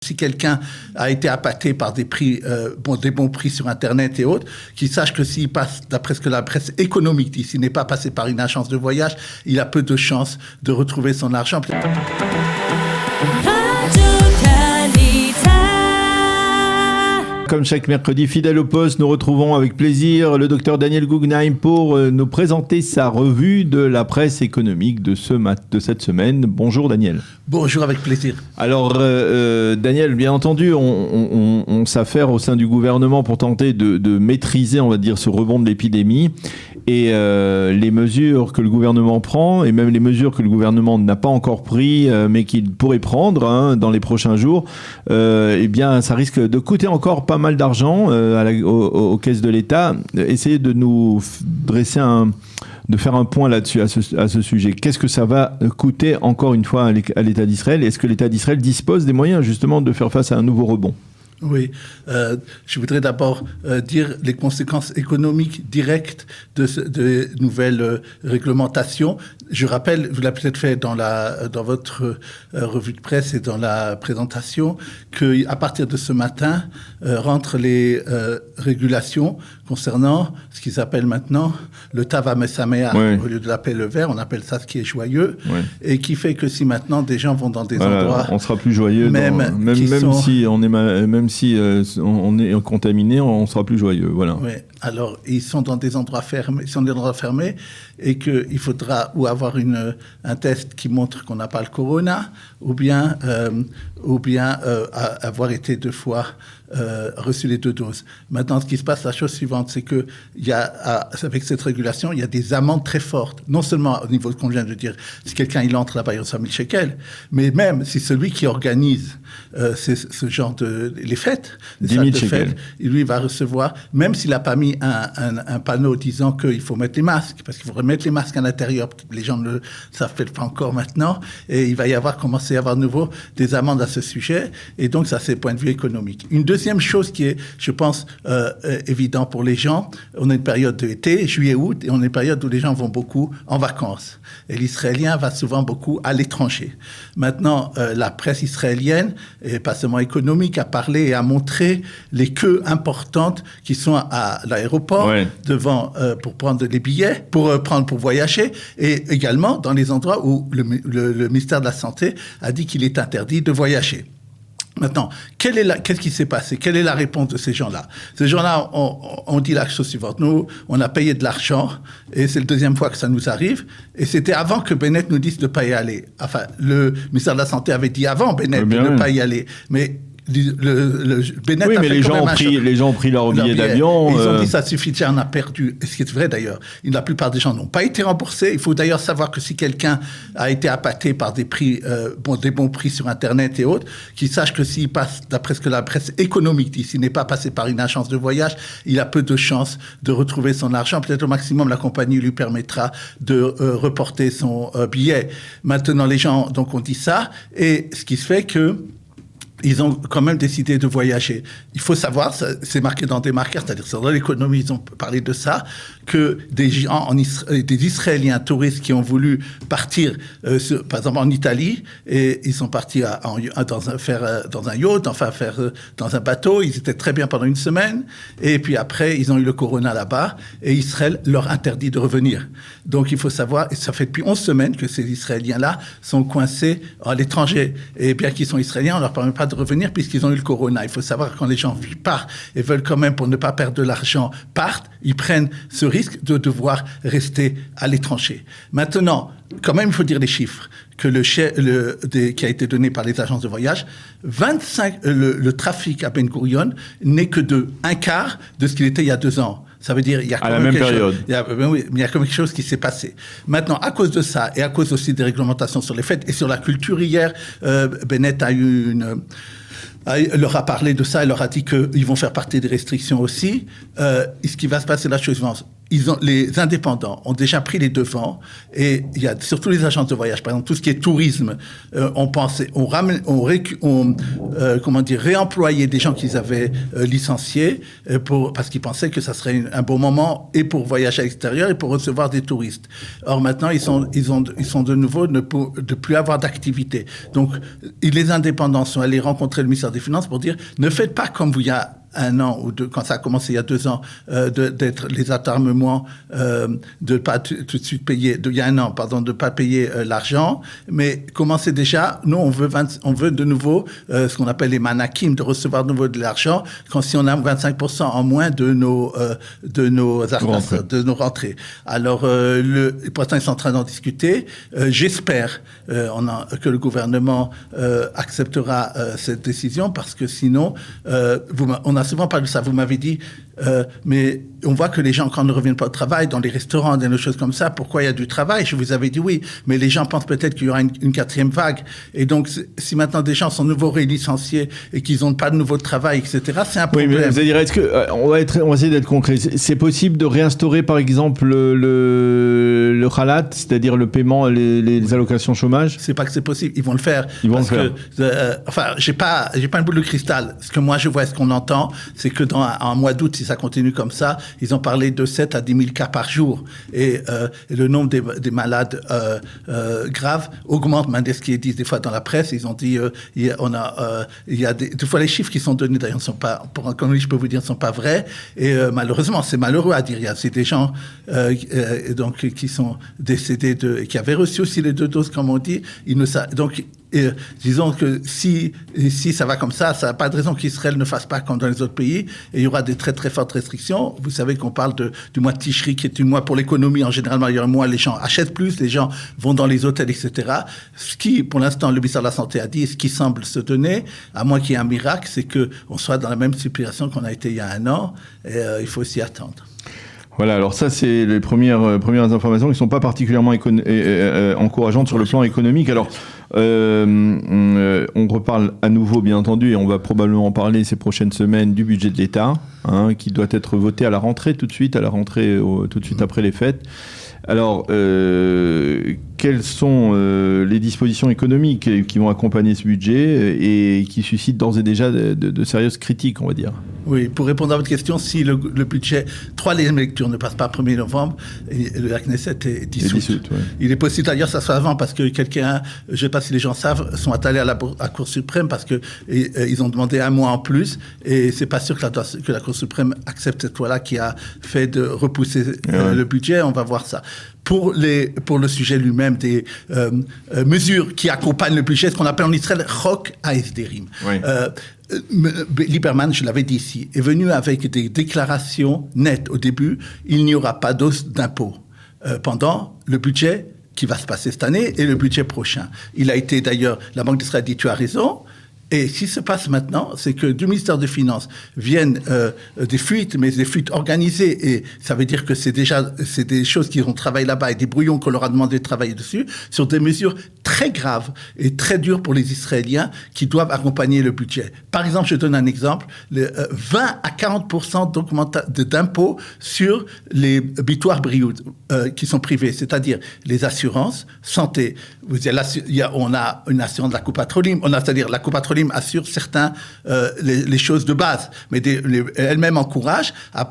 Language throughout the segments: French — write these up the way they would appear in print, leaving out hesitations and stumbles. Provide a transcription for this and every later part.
Si quelqu'un a été appâté par des prix, des bons prix sur Internet et autres, qu'il sache que s'il passe, d'après ce que la presse économique dit, s'il n'est pas passé par une agence de voyage, il a peu de chances de retrouver son argent. Comme chaque mercredi, fidèle au poste, nous retrouvons avec plaisir le docteur Daniel Guggenheim pour nous présenter sa revue de la presse économique de cette semaine. Bonjour Daniel. Bonjour, avec plaisir. Alors Daniel, bien entendu, on s'affaire au sein du gouvernement pour tenter de maîtriser, on va dire, ce rebond de l'épidémie. Et les mesures que le gouvernement prend, et même les mesures que le gouvernement n'a pas encore pris, mais qu'il pourrait prendre dans les prochains jours, eh bien, ça risque de coûter encore pas mal d'argent aux caisses de l'État. Essayez de nous dresser de faire un point là-dessus, à ce sujet. Qu'est-ce que ça va coûter, encore une fois, à l'État d'Israël? Est-ce que l'État d'Israël dispose des moyens, justement, de faire face à un nouveau rebond? Oui, je voudrais d'abord dire les conséquences économiques directes de nouvelles réglementations. Je rappelle, vous l'avez peut-être fait dans votre revue de presse et dans la présentation, qu'à partir de ce matin rentrent les régulations concernant ce qu'ils appellent maintenant le Tava Mesameach. Oui. Au lieu de l'appeler le vert, on appelle ça ce qui est joyeux, oui. Et qui fait que si maintenant des gens vont dans des endroits... On sera plus joyeux, même si on est contaminé, on sera plus joyeux, voilà. Oui. Alors, ils sont dans des endroits fermés, et qu'il faudra ou avoir un test qui montre qu'on n'a pas le corona, ou bien avoir été 2 fois reçu les 2 doses. Maintenant, ce qui se passe, la chose suivante, c'est que avec cette régulation, il y a des amendes très fortes. Non seulement au niveau, qu'on vient de dire, si quelqu'un il entre là-bas, il reçoit 1000 shekels, mais même si celui qui organise ce genre les fêtes, 10 000 shekels, lui va recevoir, même s'il n'a pas mis un panneau disant qu'il faut mettre les masques, parce qu'il faut remettre les masques à l'intérieur, les gens ne le savent peut-être pas encore maintenant, et il va commencer à y avoir de nouveau des amendes à ce sujet, et donc ça c'est le point de vue économique. Une deuxième chose qui est, je pense, évident pour les gens, on a une période d'été, juillet-août, et on a une période où les gens vont beaucoup en vacances, et l'Israélien va souvent beaucoup à l'étranger. Maintenant, la presse israélienne, et pas seulement économique, a parlé et a montré les queues importantes qui sont à l'aéroport, ouais, devant pour prendre les billets, pour voyager, et également dans les endroits où le ministère de la Santé a dit qu'il est interdit de voyager. Maintenant, qu'est-ce qui s'est passé? Quelle est la réponse de ces gens-là? Ces gens-là ont dit la chose suivante. Nous, on a payé de l'argent, et c'est la 2e fois que ça nous arrive, et c'était avant que Bennett nous dise de ne pas y aller. Enfin, le ministère de la Santé avait dit avant Bennett de ne pas y aller, mais... Bennett oui, a mais fait les gens ont pris leur billet d'avion. Ils ont dit ça suffit, on a perdu. Et ce qui est vrai d'ailleurs, la plupart des gens n'ont pas été remboursés. Il faut d'ailleurs savoir que si quelqu'un a été appâté par des prix, des bons prix sur Internet et autres, qu'il sache que s'il passe, d'après ce que la presse économique dit, s'il n'est pas passé par une agence de voyage, il a peu de chances de retrouver son argent. Peut-être au maximum, la compagnie lui permettra de reporter son billet. Maintenant, les gens donc ont dit ça, et ce qui se fait que ils ont quand même décidé de voyager. Il faut savoir, c'est marqué dans des marqueurs, c'est-à-dire dans l'économie, ils ont parlé de ça, que des gens, des Israéliens touristes qui ont voulu partir, par exemple en Italie, et ils sont partis dans un yacht, dans un bateau, ils étaient très bien pendant 1 semaine, et puis après, ils ont eu le corona là-bas, et Israël leur interdit de revenir. Donc il faut savoir, et ça fait depuis 11 semaines que ces Israéliens-là sont coincés à l'étranger, et bien qu'ils sont Israéliens, on leur permet pas de revenir puisqu'ils ont eu le corona. Il faut savoir que quand les gens partent et veulent quand même, pour ne pas perdre de l'argent, ils prennent ce risque de devoir rester à l'étranger. Maintenant, quand même, il faut dire les chiffres qui a été donné par les agences de voyage. Le trafic à Ben Gurion n'est que de 1/4 de ce qu'il était il y a 2 ans. Ça veut dire il y a quand même il y a quand même quelque chose qui s'est passé. Maintenant, à cause de ça et à cause aussi des réglementations sur les fêtes et sur la culture hier, Bennett leur a parlé de ça, elle leur a dit qu'ils vont faire partie des restrictions aussi. Ce qui va se passer, la chose suivante. les indépendants ont déjà pris les devants et il y a surtout les agences de voyage, par exemple tout ce qui est tourisme, réemployé des gens qu'ils avaient licenciés parce qu'ils pensaient que ça serait un bon moment et pour voyager à l'extérieur et pour recevoir des touristes. Or maintenant ils sont de nouveau de plus avoir d'activité. Donc les indépendants sont allés rencontrer le ministère des Finances pour dire ne faites pas comme vous il y a 1 an ou 2, quand ça a commencé il y a 2 ans, d'être les attartements, de pas tout de suite payer, il y a 1 an, pardon, de pas payer l'argent, mais commencez déjà, nous on veut de nouveau ce qu'on appelle les manakim, de recevoir de nouveau de l'argent, si on a 25% en moins de nos rentrées. Alors, pour l'instant, ils sont en train d'en discuter. J'espère que le gouvernement acceptera cette décision, parce que sinon, on a souvent parlé de ça. Vous m'avez dit, mais on voit que les gens, quand ne reviennent pas au travail, dans les restaurants, dans des choses comme ça, pourquoi il y a du travail? Je vous avais dit oui, mais les gens pensent peut-être qu'il y aura une 4e vague. Et donc, si maintenant des gens sont nouveau relicenciés et qu'ils n'ont pas de nouveau travail, etc., c'est un problème. Oui, mais vous allez dire, est-ce que on va essayer d'être concret. C'est possible de réinstaurer, par exemple, le khalat, c'est-à-dire le paiement, les allocations chômage? C'est pas que c'est possible. Ils vont le faire. J'ai pas une boule de cristal. Ce que moi je vois, ce qu'on entend, c'est que en mois d'août, si ça continue comme ça, ils ont parlé de 7 à 10 000 cas par jour. Et le nombre des malades graves augmente, malgré ce qui est dit des fois dans la presse. Ils ont dit, il y a des fois les chiffres qui sont donnés, d'ailleurs, ne sont pas, pour un économiste, je peux vous dire, ne sont pas vrais. Et malheureusement, c'est malheureux à dire. C'est des gens donc, qui sont décédés qui avaient reçu aussi les 2 doses, comme on dit. Donc, disons que si ça va comme ça n'a pas de raison qu'Israël ne fasse pas comme dans les autres pays, et il y aura des très très fortes restrictions. Vous savez qu'on parle du mois de Tishri, qui est un mois pour l'économie en général. Il y a un mois, les gens achètent plus, les gens vont dans les hôtels, etc. Ce qui, pour l'instant, le ministère de la Santé a dit, ce qui semble se donner, à moins qu'il y ait un miracle, c'est qu'on soit dans la même situation qu'on a été il y a 1 an, et il faut s'y attendre. Voilà, alors ça, c'est les premières informations qui ne sont pas particulièrement encourageantes sur le plan économique. Alors, on reparle à nouveau, bien entendu, et on va probablement en parler ces prochaines semaines, du budget de l'État, qui doit être voté à la rentrée tout de suite après les fêtes. Alors, quelles sont les dispositions économiques qui vont accompagner ce budget et qui suscitent d'ores et déjà de sérieuses critiques, on va dire? Oui, pour répondre à votre question, si le budget, 3 lectures ne passent pas le 1er novembre, la Knesset est dissoute. Ouais. Il est possible d'ailleurs que ça soit avant, parce que quelqu'un, je ne sais pas si les gens savent, sont allés à la Cour suprême parce qu'ils ont demandé 1 mois en plus, et c'est pas sûr que la Cour suprême accepte cette loi-là qui a fait de repousser le budget. On va voir ça. Pour le sujet lui-même des mesures qui accompagnent le budget, ce qu'on appelle en Israël Chok HaEsderim. Oui. Lieberman, je l'avais dit ici, est venu avec des déclarations nettes au début. Il n'y aura pas d'hausse d'impôts pendant le budget qui va se passer cette année et le budget prochain. Il a été d'ailleurs, la Banque d'Israël dit, tu as raison. Et ce qui se passe maintenant, c'est que du ministère des Finances viennent des fuites, mais des fuites organisées. Et ça veut dire que c'est des choses qui ont travaillé là-bas et des brouillons qu'on leur a demandé de travailler dessus sur des mesures très graves et très dures pour les Israéliens qui doivent accompagner le budget. Par exemple, je donne un exemple, 20 à 40% d'impôts sur les bitoires brioud qui sont privés, c'est-à-dire les assurances, santé. On a une assurance de la Coupa Trolim, c'est-à-dire la Coupa Trolim assure certains les choses de base, mais elle-même encourage à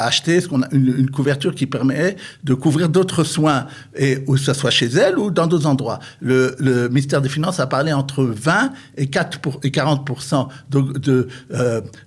acheter une couverture qui permet de couvrir d'autres soins, et où ça soit chez elle ou dans d'autres endroits. Le ministère des Finances a parlé entre 20 et 40%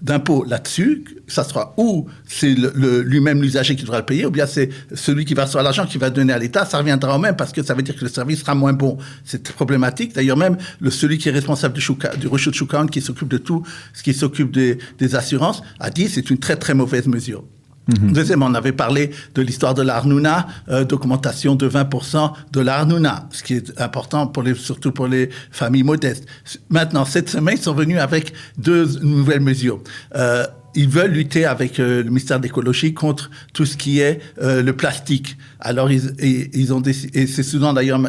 d'impôts là-dessus. Ça sera ou c'est lui-même l'usager qui devra le payer, ou bien c'est celui qui va recevoir l'argent qui va donner à l'État. Ça reviendra au même, parce que ça veut dire que le service sera moins bon. C'est problématique. D'ailleurs, même celui qui est responsable du Reshut Shuk Ahon, qui s'occupe de tout ce qui s'occupe des assurances, a dit que c'est une très très mauvaise mesure. Mm-hmm. Deuxièmement, on avait parlé de l'histoire de l'Arnouna, d'augmentation de 20% de l'Arnouna, ce qui est important surtout pour les familles modestes. Maintenant, cette semaine, ils sont venus avec 2 nouvelles mesures. ils veulent lutter avec le ministère de l'écologie contre tout ce qui est le plastique. Alors, ils ont décidé, et c'est souvent d'ailleurs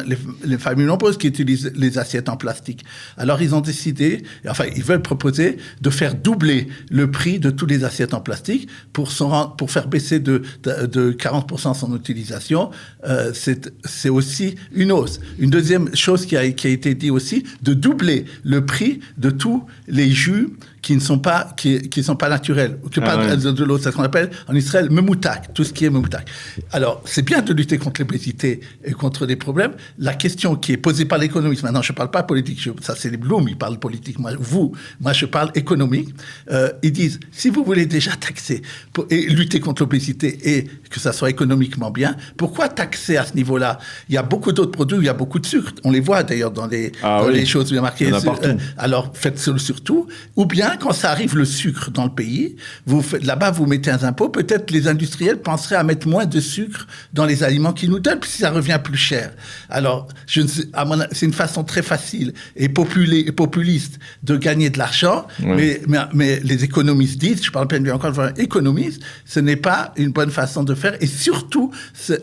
les familles nombreuses qui utilisent les assiettes en plastique. Alors, ils ont décidé, enfin, ils veulent proposer de faire doubler le prix de toutes les assiettes en plastique pour faire baisser de 40% son utilisation. C'est aussi une hausse. Une deuxième chose qui a été dit aussi, de doubler le prix de tous les jus qui ne sont pas naturels, de l'eau, c'est ce qu'on appelle en Israël memoutak, tout ce qui est memoutak. Alors, c'est bien de lutter contre l'obésité et contre les problèmes. La question qui est posée par l'économiste, maintenant je ne parle pas politique, ça c'est les Bloom, ils parlent politique, moi je parle économique. Ils disent, si vous voulez déjà taxer et lutter contre l'obésité et que ça soit économiquement bien, pourquoi taxer à ce niveau-là? Il y a beaucoup d'autres produits où il y a beaucoup de sucre, on les voit d'ailleurs dans les choses bien marquées. Alors faites-le surtout, ou bien quand ça arrive le sucre dans le pays, là-bas vous mettez un impôt, peut-être les industriels penseraient à mettre moins de sucre dans les aliments qu'ils nous donnent, puisque ça revient plus cher. Alors, c'est une façon très facile et populiste de gagner de l'argent, mais les économistes disent, je parle bien encore de économistes, ce n'est pas une bonne façon de faire, et surtout,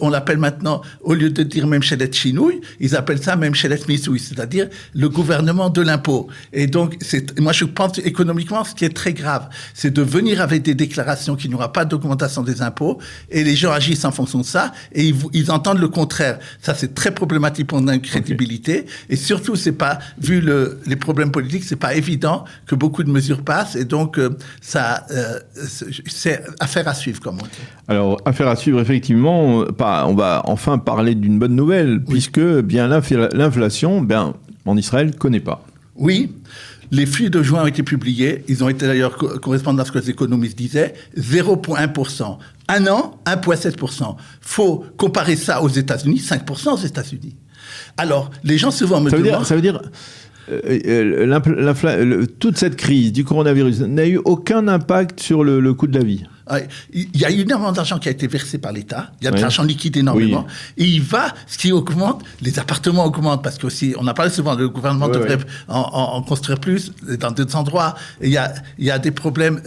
on l'appelle maintenant, au lieu de dire même Shelet Chinouille, ils appellent ça même Shelet Misoui, c'est-à-dire le gouvernement de l'impôt. Et donc, moi je pense économiquement, ce qui est très grave, c'est de venir avec des déclarations qu'il n'y aura pas d'augmentation des impôts, et les gens agissent en fonction de ça, et ils entendent le contraire. Ça, c'est très problématique pour notre crédibilité, et surtout, c'est pas, vu les problèmes politiques, c'est pas évident que beaucoup de mesures passent, et donc, c'est affaire à suivre, comme on dit. Alors, affaire à suivre, effectivement, on va enfin parler d'une bonne nouvelle, puisque bien l'inflation, en Israël, connaît pas. Oui. Les flux de juin ont été publiés. Ils ont été d'ailleurs correspondant à ce que les économistes disaient. 0,1%. Un an, 1,7%. Faut comparer ça aux États-Unis, 5% aux États-Unis. Alors, les gens souvent me demandent... Ça veut dire toute cette crise du coronavirus n'a eu aucun impact sur le coût de la vie. Il y a énormément d'argent qui a été versé par l'État. Il y a de l'argent liquide énormément. Et ce qui augmente, les appartements augmentent parce qu'aussi, on a parlé souvent, le gouvernement devrait en construire plus dans d'autres endroits. Il y a des problèmes,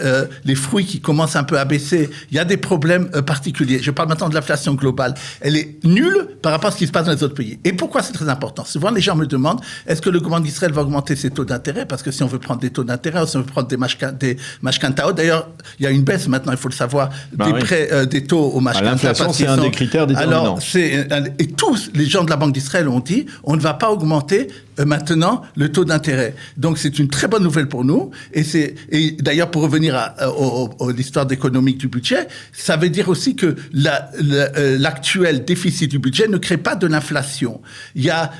les fruits qui commencent un peu à baisser. Il y a des problèmes particuliers. Je parle maintenant de l'inflation globale. Elle est nulle par rapport à ce qui se passe dans les autres pays. Et pourquoi c'est très important? Souvent, les gens me demandent, est-ce que le gouvernement d'Israël va augmenter ses taux d'intérêt? Parce que si on veut prendre des taux d'intérêt, ou si on veut prendre des mashkantao, d'ailleurs, il y a une baisse maintenant, il faut le savoir, des prêts, des taux au mashkanta. L'inflation, c'est un des critères déterminants. Alors, et tous les gens de la Banque d'Israël ont dit, on ne va pas augmenter maintenant le taux d'intérêt. Donc, c'est une très bonne nouvelle pour nous. Et d'ailleurs, pour revenir à l'histoire économique du budget, ça veut dire aussi que l'actuel déficit du budget ne crée pas de l'inflation. Il y a,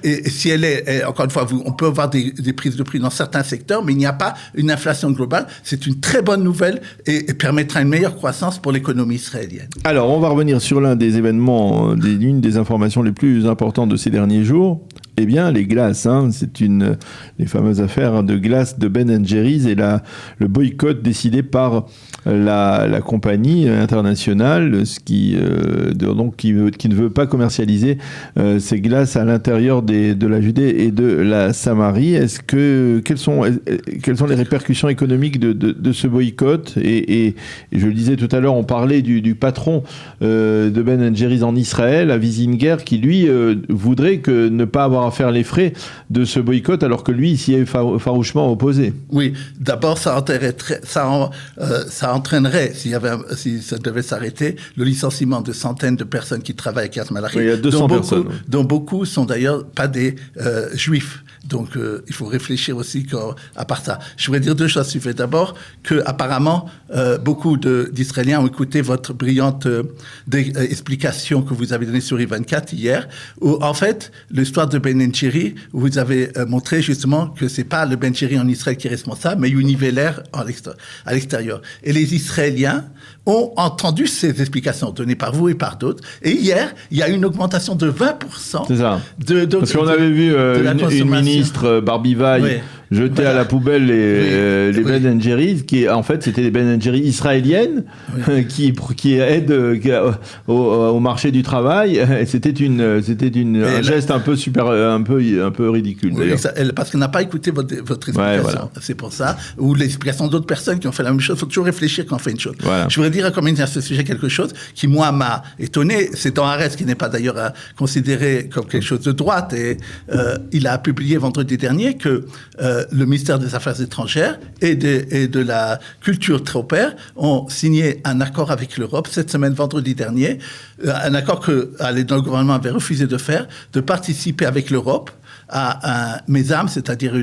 et si elle est, encore une fois, on peut avoir des prises de prix dans certains secteurs, mais il n'y a pas une inflation globale. C'est une très bonne nouvelle et permettra une meilleure croissance pour l'économie israélienne. Alors, on va revenir sur l'un des événements, l'une des informations les plus importantes de ces derniers jours. Eh bien, les glaces, c'est les fameuses affaires de glace de Ben & Jerry's et le boycott décidé par la compagnie internationale, qui ne veut pas commercialiser ces glaces à l'intérieur de la Judée et de la Samarie. Quelles sont les répercussions économiques de ce boycott? Et je le disais tout à l'heure, on parlait du patron de Ben & Jerry's en Israël, Avi Zinger, qui lui voudrait ne pas avoir à faire les frais de ce boycott, alors que lui s'y est farouchement opposé. Oui, d'abord ça entraînerait, si ça devait s'arrêter, le licenciement de centaines de personnes qui travaillent à Kiryat Malachi. Oui, il y a 200 personnes. Dont beaucoup sont d'ailleurs pas des juifs. Donc, il faut réfléchir aussi à part ça. Je voudrais dire deux choses. Il fait d'abord que, apparemment, beaucoup d'Israéliens ont écouté votre brillante explication que vous avez donnée sur I24 hier, où, en fait, l'histoire de Ben & Jerry, vous avez montré justement que c'est pas le Ben & Jerry en Israël qui est responsable, mais Unilever à l'extérieur. Et les Israéliens ont entendu ces explications données par vous et par d'autres. Et hier, il y a une augmentation de 20%. C'est ça. Parce qu'on avait vu une ministre, Barbie Veil, jeter à la poubelle les Ben & Jerry's, qui en fait c'était des Ben & Jerry's israéliennes qui aident au marché du travail. Et c'était un geste un peu ridicule. Oui, parce qu'on n'a pas écouté votre explication. Ouais, voilà. C'est pour ça. Ou l'explication d'autres personnes qui ont fait la même chose. Il faut toujours réfléchir quand on fait une chose. Voilà. Je voudrais dire quand même à ce sujet quelque chose qui, moi, m'a étonné. C'est dans Haaretz, qui n'est pas d'ailleurs considéré comme quelque chose de droite. Et il a publié vendredi dernier que le ministère des Affaires étrangères et de la culture tropère ont signé un accord avec l'Europe cette semaine, vendredi dernier. Un accord que le gouvernement avait refusé de faire, de participer avec l'Europe à un MESAM, c'est-à-dire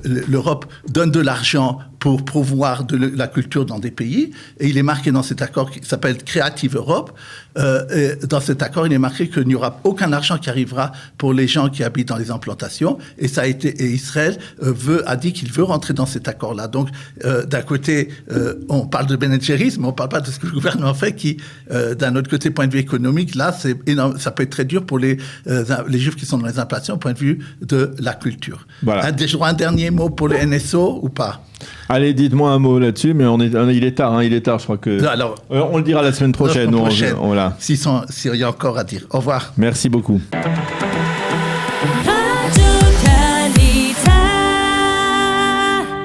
l'Europe donne de l'argent pour promouvoir de la culture dans des pays, et il est marqué dans cet accord qui s'appelle Creative Europe. Dans cet accord, il est marqué qu'il n'y aura aucun argent qui arrivera pour les gens qui habitent dans les implantations, et Israël a dit qu'il veut rentrer dans cet accord-là. Donc, d'un côté, on parle de Ben & Jerry's, mais on ne parle pas de ce que le gouvernement fait, qui, d'un autre côté, point de vue économique, là, c'est énorme, ça peut être très dur pour les Juifs qui sont dans les implantations, point de vue de la culture. Voilà. Un dernier mot pour le NSO ou pas? Allez, dites-moi un mot là-dessus, mais il est tard, je crois que... Alors, on le dira la semaine prochaine. S'il y a encore à dire. Au revoir. Merci beaucoup.